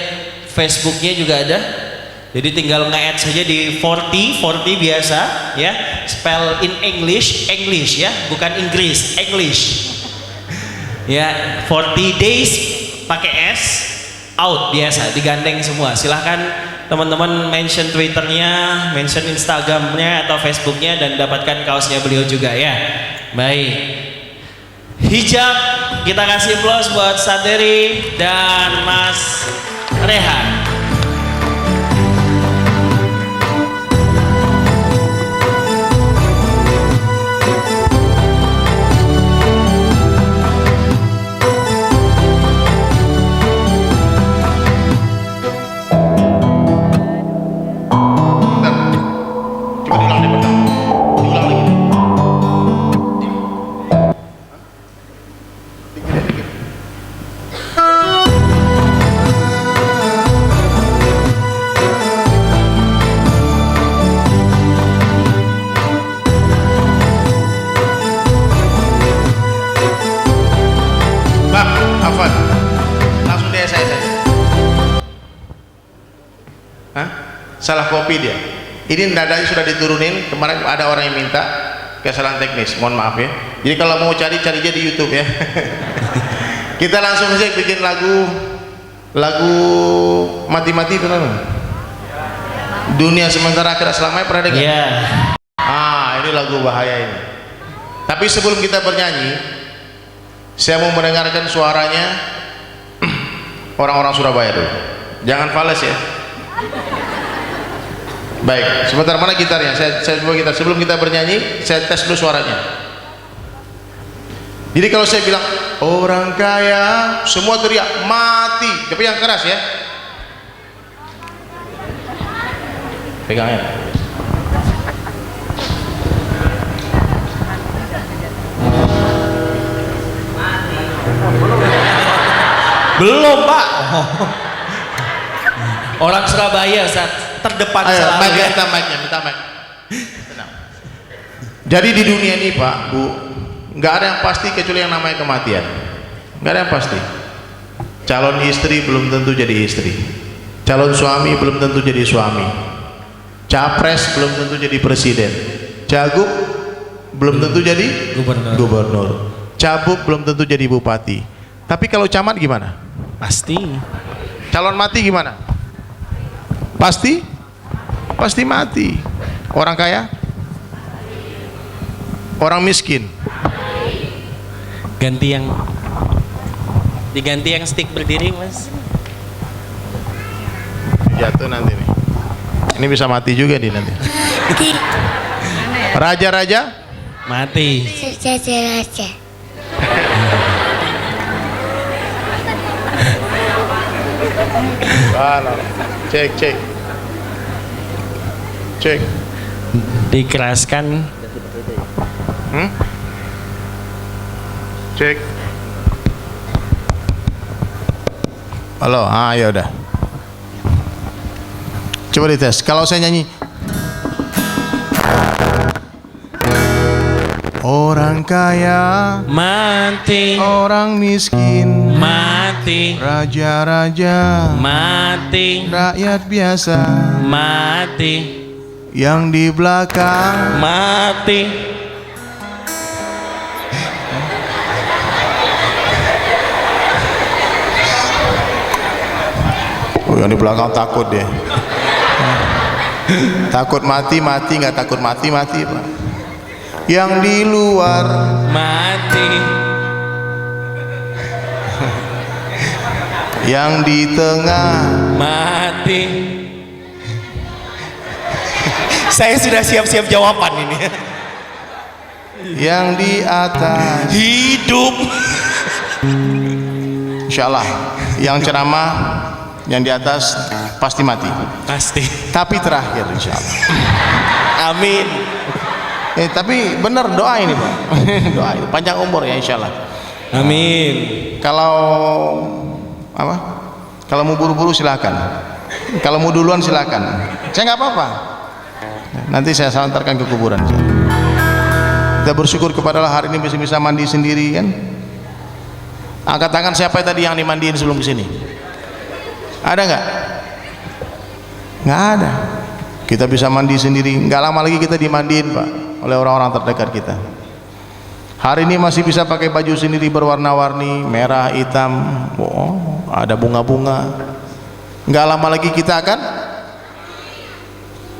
Facebooknya juga ada. Jadi tinggal nge-add saja di 40 biasa ya, spell in English ya, bukan Inggris, English ya. 40 days pakai S, out biasa, digandeng semua. Silahkan teman-teman mention Twitternya, mention Instagramnya atau Facebooknya dan dapatkan kaosnya beliau juga ya. Baik, Hijab kita kasih plus buat Saderi dan Mas Rehan. Salah kopi dia. Ini nadanya sudah diturunin. Kemarin ada orang yang minta, kesalahan teknis, mohon maaf ya. Jadi kalau mau cari aja di YouTube ya. Kita langsung saja bikin lagu mati-mati itu namanya. Dunia sementara akhirat selamanya, pernah dengar? Iya. Ini lagu bahaya ini. Tapi sebelum kita bernyanyi, saya mau mendengarkan suaranya orang-orang Surabaya dulu. Jangan fales ya. Baik, sebentar, mana gitarnya? Saya coba gitar. Sebelum kita bernyanyi, saya tes dulu suaranya. Jadi kalau saya bilang orang kaya, semua teriak mati, tapi yang keras ya. Pegangnya. Belum Pak. Orang Surabaya saat terdepan selalu ya. Minta mic. Jadi di dunia ini Pak, Bu, nggak ada yang pasti kecuali yang namanya kematian. Nggak ada yang pasti. Calon istri belum tentu jadi istri, calon suami belum tentu jadi suami, capres belum tentu jadi presiden, cagup belum tentu jadi gubernur, cabuk belum tentu jadi bupati. Tapi kalau camat gimana? Pasti. Calon mati gimana? Pasti mati. Orang kaya, orang miskin. Diganti yang stick berdiri Mas. Jatuh nanti nih. Ini bisa mati juga nih nanti. Raja-raja mati. Raja. Cek. Dikeraskan. Cek. Halo, ya udah. Coba dites. Kalau saya nyanyi, orang kaya mati, orang miskin mati, raja-raja mati, rakyat biasa mati, yang di belakang mati. Oh, yang di belakang takut dia. Takut mati nggak takut mati Pak. Yang di luar mati, yang di tengah mati. Saya sudah siap-siap jawaban ini. yang di atas Hidup. insyaallah yang ceramah yang di atas pasti mati Pasti. tapi terakhir insyaallah. Amin. Tapi benar doa ini Pak. Doa ini panjang umur ya insyaallah. Amin. Kalau apa? Kalau mau buru-buru silakan. Kalau mau duluan silakan. Saya nggak apa-apa. Nanti saya antarkan ke kuburan. Kita bersyukur kepada Allah hari ini bisa mandi sendiri kan. Angkat tangan siapa tadi yang dimandiin sebelum kesini? Ada nggak? Nggak ada. Kita bisa mandi sendiri. Nggak lama lagi kita dimandiin Pak oleh orang-orang terdekat kita. Hari ini masih bisa pakai baju sendiri berwarna-warni, merah, hitam. Oh, ada bunga-bunga. Nggak lama lagi kita akan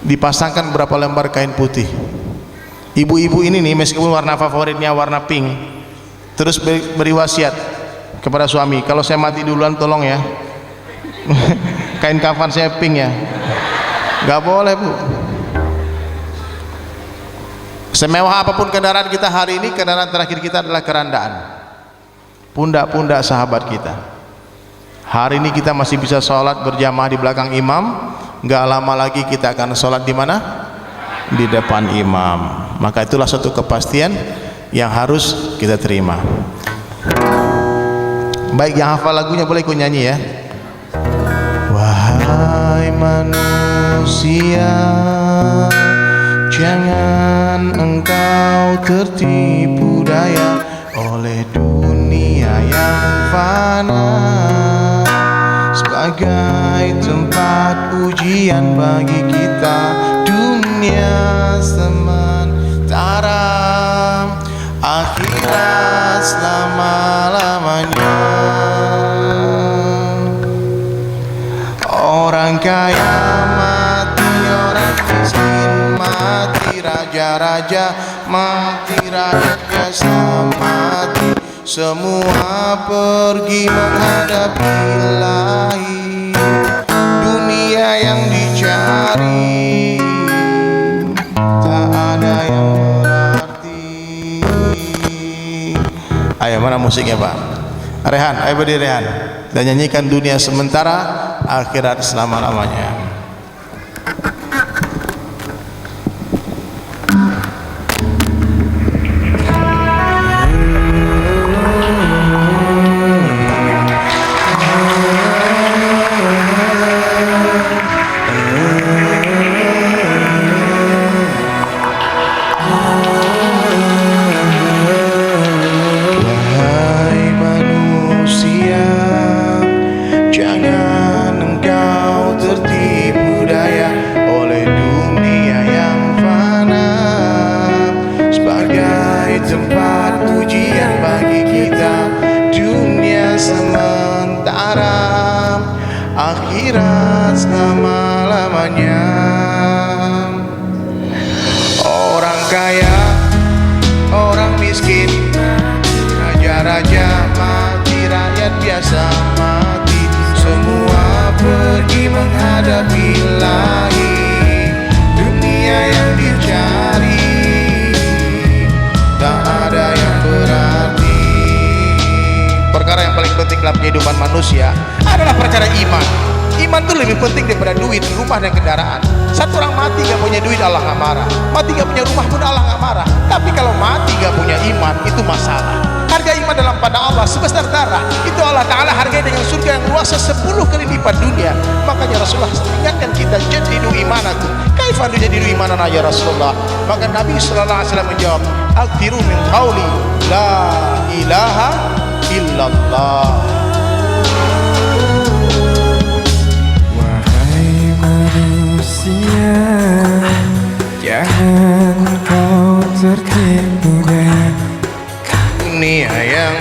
dipasangkan berapa lembar kain putih. Ibu-ibu ini nih meskipun warna favoritnya warna pink, terus beri wasiat kepada suami, kalau saya mati duluan tolong ya kain kafan saya pink ya. Nggak boleh Bu. Semewah apapun kendaraan kita hari ini, kendaraan terakhir kita adalah kerandaan. Pundak-pundak sahabat kita. Hari ini kita masih bisa sholat berjamaah di belakang imam. Nggak lama lagi kita akan sholat di mana? Di depan imam. Maka itulah suatu kepastian yang harus kita terima. Baik, yang hafal lagunya boleh ikut nyanyi ya. Wahai manusia, jangan engkau tertipu daya oleh dunia yang fana sebagai tempat ujian bagi kita. Dunia sementara, akhirat selama-lamanya. Orang kaya mati, orang miskin mati, raja-raja mati, rakyat biasa mati. Semua pergi menghadap Ilahi. Dunia yang dicari tak ada yang berarti. Ayo, mana musiknya Pak? Rehan, ayo berdiri Rehan dan nyanyikan dunia sementara, akhirat selama-lamanya. Akhirat selama-lamanya. Orang kaya, orang miskin, raja-raja mati, rakyat biasa mati. Semua pergi menghadap Ilahi. Dunia yang dicari tak ada yang berarti. Perkara yang paling penting dalam kehidupan manusia adalah perkara iman. Iman itu lebih penting daripada duit, rumah dan kendaraan. Satu orang mati gak punya duit, Allah gak marah. Mati gak punya rumah pun Allah gak marah. Tapi kalau mati gak punya iman, itu masalah. Harga iman dalam pada Allah sebesar darah. Itu Allah Ta'ala harganya dengan surga yang luas 10 kali lipat dunia. Makanya Rasulullah ingatkan kita, jadidu imanakum. Kaifa jadidu imanana ya Rasulullah. Maka Nabi SAW menjawab, aktiru min qawli la ilaha illallah. Manusia, jangan kau tertipu daya dunia yang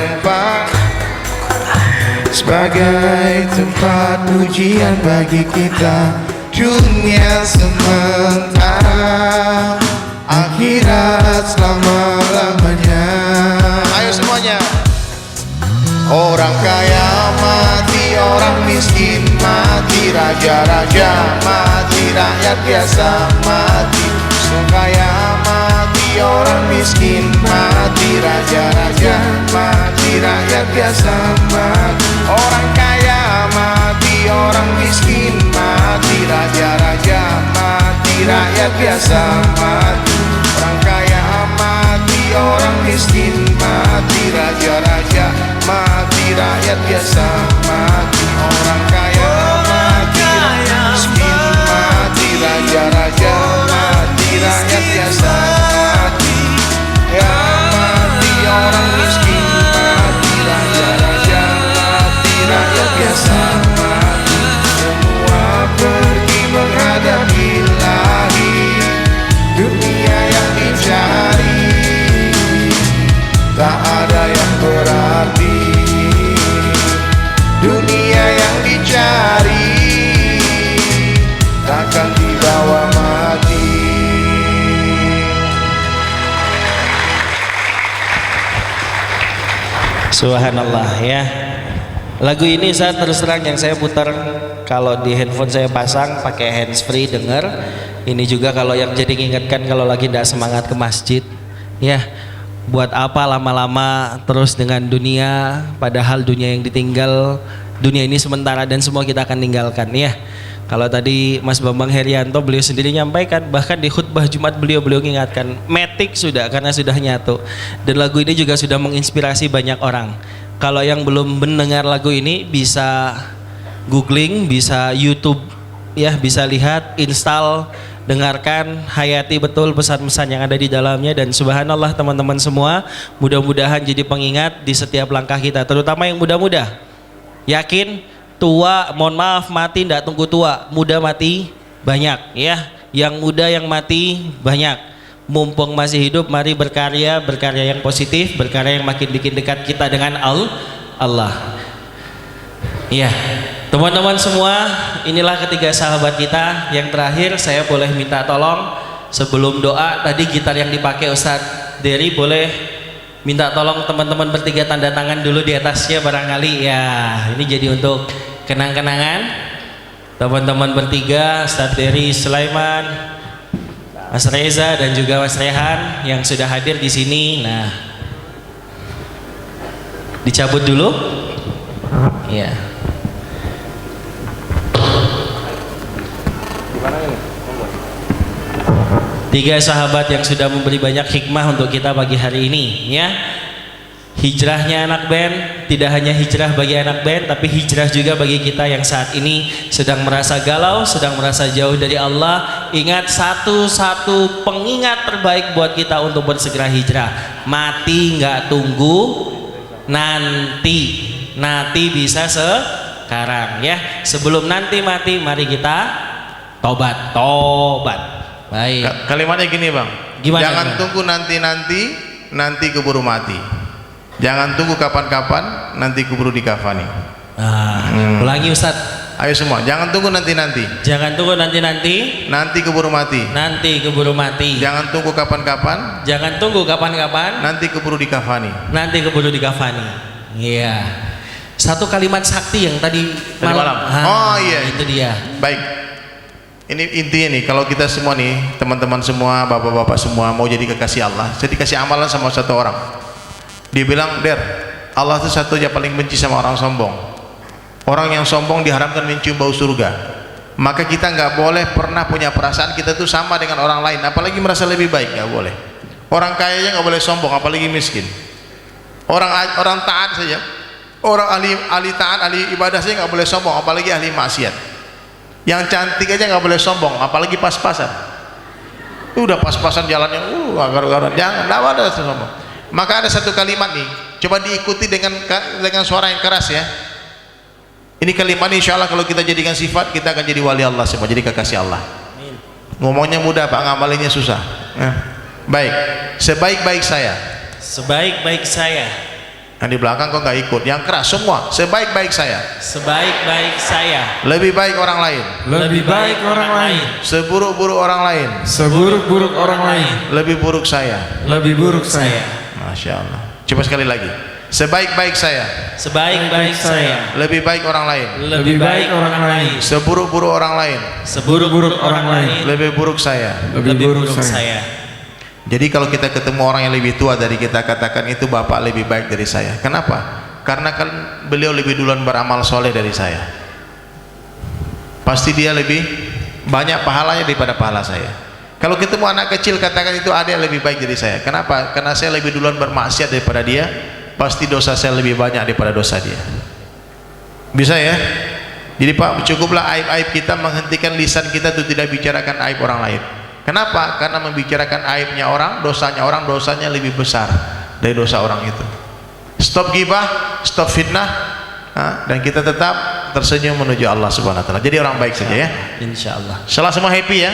sebagai sebagai tempat ujian bagi kita. Dunia sementara, akhirat selama-lamanya. Ayo semuanya. Orang kaya mati, orang miskin mati, raja-raja mati, rakyat biasa mati. Orang kaya mati, orang miskin mati, raja-raja mati, rakyat biasa mati. Orang kaya mati, orang miskin mati, raja-raja mati, rakyat biasa mati. Orang kaya mati, orang miskin mati, raja-raja mati, rakyat biasa mati. Orang kaya mati, miskin mati, raja-raja mati, rakyat biasa mati. Ya mati, orang miskin mati, raja-raja mati, rakyat biasa mati. Semua pergi menghadap Ilahi, dunia yang dicari tak ada yang berarti. Dunia yang dicari takkan dibawa mati. Subhanallah ya. Lagu ini saya terus terang yang saya putar kalau di handphone saya pasang pakai handsfree denger. Ini juga kalau yang jadi ngingetkan kalau lagi tidak semangat ke masjid ya. Buat apa lama-lama terus dengan dunia, padahal dunia yang ditinggal, dunia ini sementara dan semua kita akan tinggalkan ya. Kalau tadi Mas Bambang Herianto beliau sendiri nyampaikan, bahkan di khutbah Jumat beliau mengingatkan, metik sudah karena sudah nyatu. Dan lagu ini juga sudah menginspirasi banyak orang. Kalau yang belum mendengar lagu ini bisa googling, bisa YouTube ya, bisa lihat, install, dengarkan, hayati betul pesan-pesan yang ada di dalamnya. Dan subhanallah teman-teman semua, mudah-mudahan jadi pengingat di setiap langkah kita, terutama yang muda-muda. Yakin tua, mohon maaf, mati tidak tunggu tua, muda mati banyak ya. Yang muda yang mati banyak. Mumpung masih hidup, mari berkarya yang positif, berkarya yang makin bikin dekat kita dengan Allah. Iya. Teman-teman semua, inilah ketiga sahabat kita. Yang terakhir saya boleh minta tolong sebelum doa, tadi gitar yang dipakai Ustadz Dery boleh minta tolong teman-teman bertiga tanda tangan dulu di atasnya barangkali ya. Ini jadi untuk kenang-kenangan teman-teman bertiga, Ustadz Dery Sulaiman, Mas Reza dan juga Mas Rehan yang sudah hadir di sini. Nah, dicabut dulu. Ya. Tiga sahabat yang sudah memberi banyak hikmah untuk kita pagi hari ini ya. Hijrahnya anak band tidak hanya hijrah bagi anak band, tapi hijrah juga bagi kita yang saat ini sedang merasa galau, sedang merasa jauh dari Allah. Ingat satu-satu pengingat terbaik buat kita untuk bersegera hijrah. Mati nggak tunggu nanti, nanti bisa sekarang ya. Sebelum nanti mati, mari kita tobat. Baik. Kalimatnya gini bang, Gimana, jangan gimana? tunggu nanti keburu mati. Jangan tunggu kapan-kapan, nanti keburu dikafani. Ulangi Ustaz. Ayo semua, jangan tunggu nanti. Jangan tunggu nanti. Nanti keburu mati. Nanti keburu mati. Jangan tunggu kapan-kapan. Jangan tunggu kapan-kapan. Nanti keburu dikafani. Nanti keburu dikafani. Iya. Satu kalimat sakti yang tadi malam. Oh iya. Itu dia. Baik. Ini intinya nih, kalau kita semua nih, teman-teman semua, bapak-bapak semua mau jadi kekasih Allah, saya dikasih amalan sama satu orang. Dia bilang, Der, Allah itu satu aja paling benci sama orang sombong. Orang yang sombong diharamkan mencium bau surga. Maka kita nggak boleh pernah punya perasaan kita tuh sama dengan orang lain, apalagi merasa lebih baik, nggak boleh. Orang kaya aja nggak boleh sombong, apalagi miskin. Orang taat saja, orang ahli taat, ahli ibadah saja nggak boleh sombong, apalagi ahli maksiat. Yang cantik aja nggak boleh sombong, apalagi pas-pasan. Udah pas-pasan jalannya, agar-agaran, jangan, nggak ada sombong. Maka ada satu kalimat nih, coba diikuti dengan suara yang keras ya. Ini kalimat ini insya Allah kalau kita jadikan sifat, kita akan jadi wali Allah semua, jadi kekasih Allah. Ngomongnya mudah Pak, ngamalinnya susah. Baik, sebaik-baik saya. Sebaik-baik saya. Yang di belakang kok nggak ikut? Yang keras semua. Sebaik-baik saya. Sebaik-baik saya. Lebih baik orang lain. Lebih baik orang lain. Seburuk-buruk orang lain. Seburuk-buruk orang lain. Lebih buruk saya. Lebih buruk saya. Masya Allah. Coba sekali lagi. Sebaik-baik saya. Sebaik-baik saya. Lebih baik orang lain. Lebih baik orang lain. Seburuk-buruk orang lain. Seburuk-buruk orang lain. Lebih buruk saya. Lebih buruk saya. Jadi kalau kita ketemu orang yang lebih tua dari kita, katakan itu bapak lebih baik dari saya. Kenapa? Karena kan beliau lebih duluan beramal soleh dari saya. Pasti dia lebih banyak pahalanya daripada pahala saya. Kalau ketemu anak kecil, katakan itu ada yang lebih baik dari saya. Kenapa? Karena saya lebih duluan bermaksiat daripada dia. Pasti dosa saya lebih banyak daripada dosa dia. Bisa ya? Jadi Pak, cukuplah aib-aib kita, menghentikan lisan kita itu tidak bicarakan aib orang lain. Kenapa? Karena membicarakan aibnya orang, dosanya lebih besar dari dosa orang itu. Stop ghibah, stop fitnah, dan kita tetap tersenyum menuju Allah Subhanahu wa taala. Jadi orang baik saja ya. Insyaallah. Setelah semua happy ya.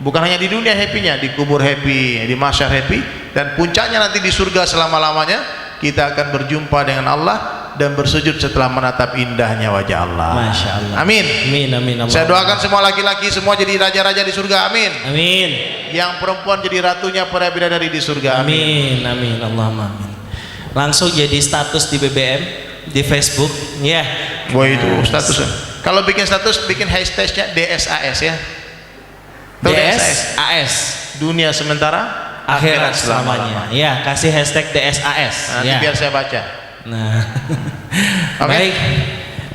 Bukan hanya di dunia happy-nya, di kubur happy, di mahsyar happy, dan puncaknya nanti di surga selama-lamanya kita akan berjumpa dengan Allah dan bersujud setelah menatap indahnya wajah Allah. Masya Allah. Amin. Amin, amin. Saya doakan semua laki-laki semua jadi raja-raja di surga. Amin. Amin. Yang perempuan jadi ratunya para bidadari di surga. Amin. Amin, amin. Allahumma amin. Langsung jadi status di BBM, di Facebook, ya. Wah itu statusnya. Kalau bikin status, bikin hashtagnya DSAS ya. DSAS. Dunia sementara, Akhirat selamanya. Ya, kasih hashtag DSAS. Nanti Ya. biar saya baca. Nah, Amin. baik,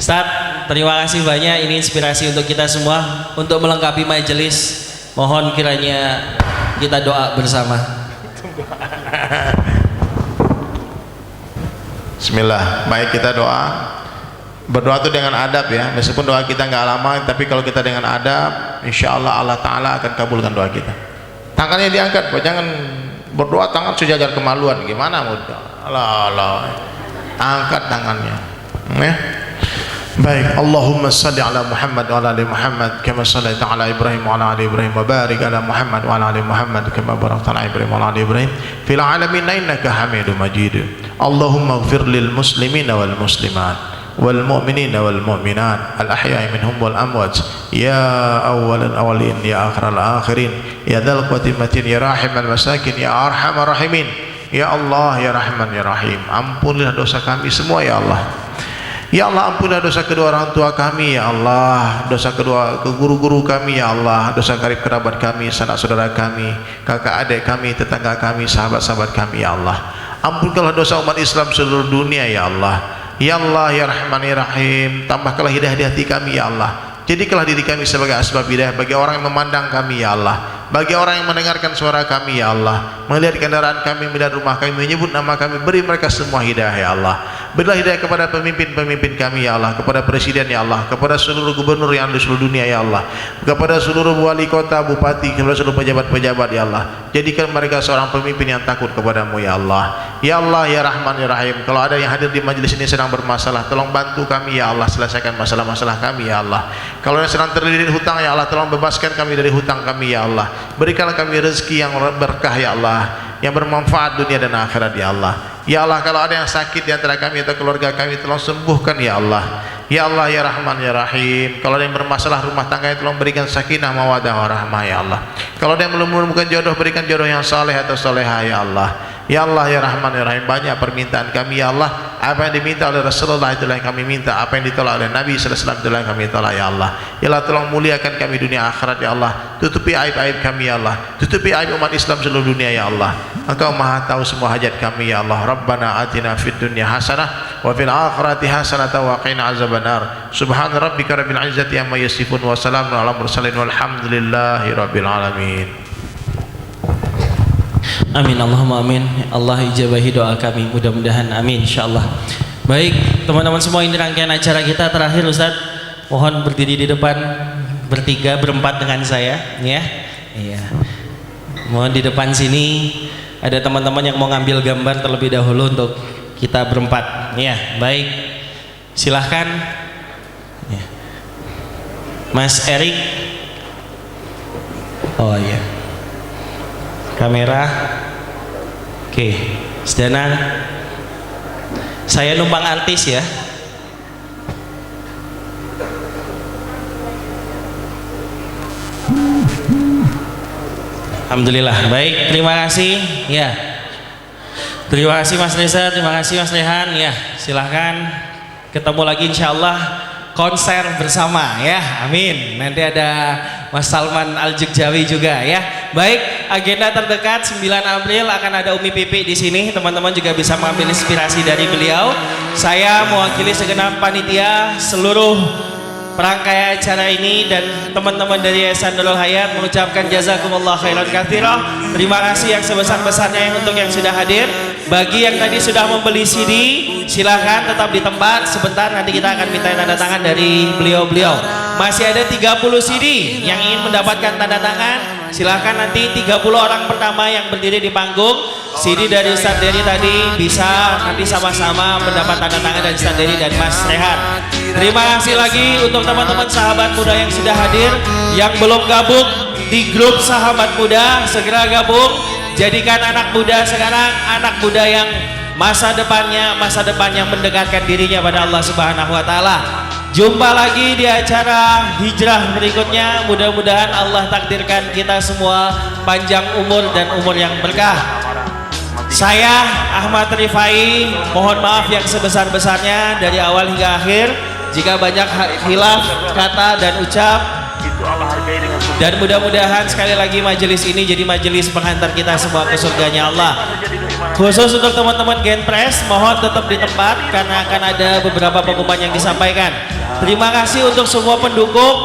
Ustaz, terima kasih banyak. Ini inspirasi untuk kita semua untuk melengkapi majelis. Mohon kiranya kita doa bersama. Bismillah. Baik, kita doa. Berdoa itu dengan adab ya. Meskipun doa kita nggak lama, tapi kalau kita dengan adab, insya Allah Allah Taala akan kabulkan doa kita. Tangannya diangkat, Pak. Jangan berdoa tangan sejajar kemaluan. Gimana mau doa? Allah. Angkat tangannya. Ya. Baik, Allahumma salli ala Muhammad wa ala ali Muhammad kama sallaita ala Ibrahim wa ala ali Ibrahim wa barik ala Muhammad wa ala ali Muhammad kama barakta ala Ibrahim wa ala ali Ibrahim fil alamin innaka Hamidum Majid. Allahumma ighfir lil muslimina wal muslimat wal mu'minina wal mu'minat al ahya'i minhum wal amwat ya awwalal awwalin ya akhiral akhirin ya dzal quwwati matin ya rahimal masakin ya arhamar rahimin ya Allah ya Rahman ya Rahim. Ampunilah dosa kami semua ya Allah. Ya Allah, ampunilah dosa kedua orang tua kami ya Allah, dosa kedua guru-guru kami ya Allah, dosa karib kerabat kami, sanak saudara kami, kakak adik kami, tetangga kami, sahabat-sahabat kami ya Allah. Ampunkanlah dosa umat Islam seluruh dunia ya Allah. Ya Allah ya Rahman ya Rahim, tambahkanlah hidayah di hati kami ya Allah. Jadikanlah diri kami sebagai asbab hidayah bagi orang yang memandang kami ya Allah, bagi orang yang mendengarkan suara kami ya Allah, melihat kendaraan kami, melihat rumah kami, menyebut nama kami, beri mereka semua hidayah ya Allah. Berilah hidayah kepada pemimpin-pemimpin kami ya Allah, kepada presiden ya Allah, kepada seluruh gubernur yang ada di seluruh dunia ya Allah, kepada seluruh wali kota, bupati, kepada seluruh pejabat-pejabat ya Allah. Jadikan mereka seorang pemimpin yang takut kepadamu ya Allah. Ya Allah ya Rahman ya Rahim, kalau ada yang hadir di majelis ini sedang bermasalah, tolong bantu kami ya Allah, selesaikan masalah-masalah kami ya Allah. Kalau yang sedang terlilit hutang ya Allah, tolong bebaskan kami dari hutang kami ya Allah. Berikanlah kami rezeki yang berkah ya Allah, yang bermanfaat dunia dan akhirat ya Allah. Ya Allah, kalau ada yang sakit di antara kami atau keluarga kami, tolong sembuhkan ya Allah. Ya Allah ya Rahman ya Rahim, kalau ada yang bermasalah rumah tangganya, tolong berikan sakinah mawaddah warahmah ya Allah. Kalau ada yang belum menemukan jodoh, berikan jodoh yang saleh atau soleha ya Allah. Ya Allah ya Rahman ya Rahim, banyak permintaan kami ya Allah. Apa yang diminta oleh Rasulullah itulah yang kami minta, apa yang ditolak oleh Nabi sallallahu alaihi wasallam itulah yang kami tolak ya Allah. Ya Allah, tolong muliakan kami dunia akhirat ya Allah. Tutupi aib-aib kami ya Allah, tutupi aib umat Islam seluruh dunia ya Allah. Engkau Maha tahu semua hajat kami ya Allah. Rabbana atina fid dunya hasanah wa fil akhirati hasanah wa qina azabannar. Subhan rabbika rabbil izzati amma yasifun wa salamun ala mursalin walhamdulillahi rabbil alamin. Amin, Allahumma amin. Allah ijabahi doa kami, mudah-mudahan amin insyaallah. Baik, teman-teman semua, ini rangkaian acara kita terakhir. Ustaz, mohon berdiri di depan bertiga, berempat dengan saya ya. Iya. Mohon di depan sini, ada teman-teman yang mau ngambil gambar terlebih dahulu untuk kita berempat ya. Baik, silahkan ya. Mas Erik. Oh iya, kamera. Oke, Sedana. Saya numpang artis ya. Alhamdulillah. Baik, terima kasih. Ya. Terima kasih Mas Reza, terima kasih Mas Rehan. Ya, silahkan ketemu lagi insya Allah konser bersama ya. Amin. Nanti ada Mas Salman Al-Jukjawi juga ya. Baik, agenda terdekat 9 April akan ada Umi Pipi di sini. Teman-teman juga bisa mengambil inspirasi dari beliau. Saya mewakili segenap panitia seluruh perangkai acara ini dan teman-teman dari Yayasan Nurul Hayat mengucapkan jazakumullah khairan katsirah. Terima kasih yang sebesar-besarnya untuk yang sudah hadir. Bagi yang tadi sudah membeli CD, silahkan tetap di tempat sebentar, nanti kita akan minta tanda tangan dari beliau-beliau. Masih ada 30 CD yang ingin mendapatkan tanda tangan, silahkan nanti 30 orang pertama yang berdiri di panggung. CD dari Ustadz Dery tadi bisa nanti sama-sama mendapat tanda tangan dari Ustadz Dery dan Mas Rehan. Terima kasih lagi untuk teman-teman sahabat muda yang sudah hadir, yang belum gabung di grup sahabat muda, segera gabung. Jadikan anak muda sekarang anak muda yang masa depan yang mendekatkan dirinya pada Allah Subhanahu wa taala. Jumpa lagi di acara hijrah berikutnya. Mudah-mudahan Allah takdirkan kita semua panjang umur dan umur yang berkah. Saya Ahmad Rifai, mohon maaf yang sebesar-besarnya dari awal hingga akhir jika banyak khilaf kata dan ucap. Dan mudah-mudahan sekali lagi majelis ini jadi majelis penghantar kita semua ke surganya Allah. Khusus untuk teman-teman Genpres, mohon tetap di tempat karena akan ada beberapa pengumuman yang disampaikan. Terima kasih untuk semua pendukung.